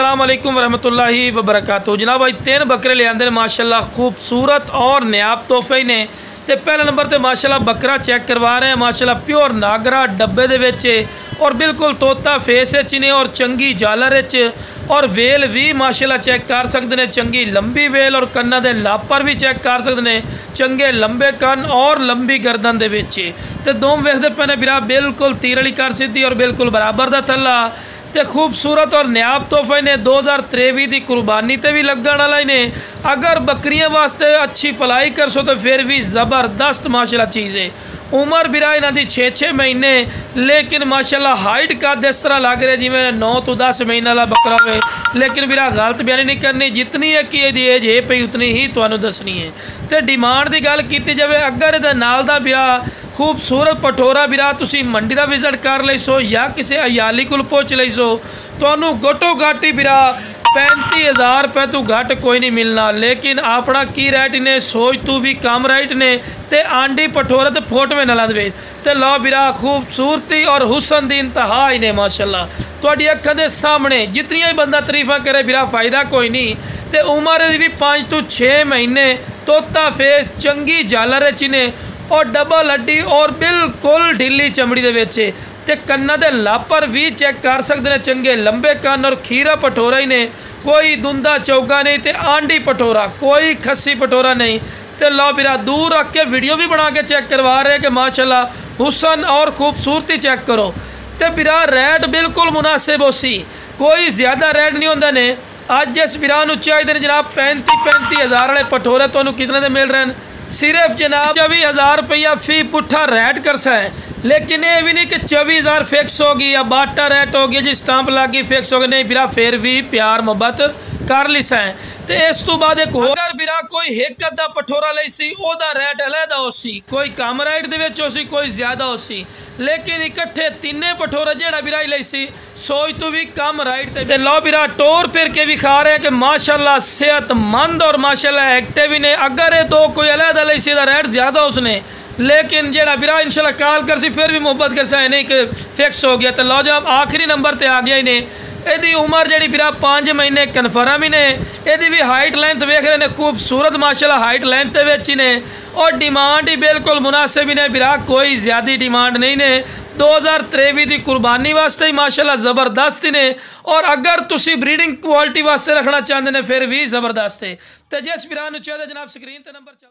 अस्सलामुअलैकुम वरहमतुल्लाहि वबरकातुहू। जनाब भाई 3 बकरे ले आंदे माशाल्लाह खूबसूरत और नायाब तोहफे ने। तो पहले नंबर पर माशाल्लाह बकरा चेक करवा रहे हैं। माशाल्लाह प्योर नागरा डब्बे दे विच और बिल्कुल तोता फेस ने और चंगी जालर और वेल भी माशाल्लाह चेक कर सकते हैं। चंगी लंबी वेल और कन्ना दे लापर भी चेक कर सकते हैं। चंगे लंबे कन और लंबी गर्दन दे विच ते दोम वेखदे पे ने बिरा बिल्कुल तीर वाली कर सीधी और बिल्कुल बराबर दा थल्ला ते खूबसूरत और नायाब तोहफे ने। 2023 की कुर्बानी ते भी लगन वाला ही ने। अगर बकरियां वास्ते अच्छी पलाई कर सो तो फिर भी ज़बरदस्त माशाल्लाह चीज़ है। उम्र बिरा इन्हां दी 6-6 महीने, लेकिन माशाल्लाह हाइट का इस तरह लग रहा जिमें 9 तो 10 महीने वाला बकरा हो। लेकिन बिरा गलत बयानी नहीं करनी, जितनी है कि ये एज है पई उतनी ही तुहानू दसनी है। तो डिमांड की गल की जाए, अगर ये नाल दा बिरा खूबसूरत पठोरा बिरा तुसी मंडी का विजिट कर ले सो या किसी अयाली को पहुँच ले सो तो घटो घट ही बिरा 35,000 रुपये तो घट कोई नहीं मिलना। लेकिन अपना की रेट ने सोच तू भी कम रेट ने ते आंडी पठोरा तो फोटो में न वे तो लो बिरा खूबसूरती और हुसन की इंतहा ही ने माशाल्लाह तुहाडी अखां दे सामने। जितनी ही बंदा तरीफा करे बिरा फायदा कोई नहीं। तो उम्र भी 5 तो 6 महीने, तोता फेस चंगी जालर ने और डबल हड्डी और बिल्कुल ढीली चमड़ी दे विच ते कन्ना दे लापर भी चेक कर सकते हैं। चंगे लंबे कन और खीरा पठोरा ही ने, कोई दुंदा चौगा नहीं ते आंडी पठोरा, कोई खस्सी पठोरा नहीं। तो लो बिरा दूर रख के वीडियो भी बना के चेक करवा रहे कि माशाल्लाह हुसन और खूबसूरती चेक करो। तो बिरा रेट बिल्कुल मुनासिब होसी, कोई ज़्यादा रेट नहीं होंगे ने। अज जिस बिरा नूं चाहिए जनाब 35,000 वाले पठोरे तो कितने दे मिल रहे हैं? सिर्फ जनाब 24,000 रुपया फी पुट्ठा रेट कर सा है। लेकिन ये भी नहीं कि 24,000 फिक्स होगी या बाटा रेट हो गया जी स्टाम्प लग गई फिक्स हो गया, नहीं बिरा फिर भी प्यार मुहब्बत कर ली सा है। तो इस तो बाद एक होर बिरा कोई एक अद्धा पठोरा ले सी ओदा रेट अलहदा हो सी, कोई कम रेट दे विच हो सी, कोई ज़्यादा हो सी। लेकिन इकट्ठे तिने पठोरा जेड़ा बिरा ले सी सोच तो भी कम राइट ते लो बिरा टोर फिर के भी खा रहे हैं कि माशाल्लाह सेहतमंद और माशाल्लाह एक्टिव ने। अगर ये दो कोई अलहदा ले सी रेट ज़्यादा उसने, लेकिन जेड़ा बिरा इंशाल्लाह कॉल कर सी फिर भी मुहब्बत कर सा नहीं कि फिक्स हो गया। तो लो जब आखिरी नंबर पर आ गया ही ने। यदी उम्र जी बिरा 5 महीने कन्फर्म ही ने। यदी भी हाइट लेंथ वेख रहे हैं खूबसूरत माशाल्लाह हाइट लेंथ ही ने और डिमांड ही बिल्कुल मुनासिब ही ने। बिरा कोई ज़्यादा डिमांड नहीं ने। 2023 की कुर्बानी वास्ते ही माशाल्लाह ज़बरदस्त ही ने। और अगर तुसी ब्रीडिंग क्वालिटी वास्ते रखना चाहते हैं फिर भी ज़बरदस्त है। तो जिस बिरा नूं चाहिए जनाब स्क्रीन पर नंबर चल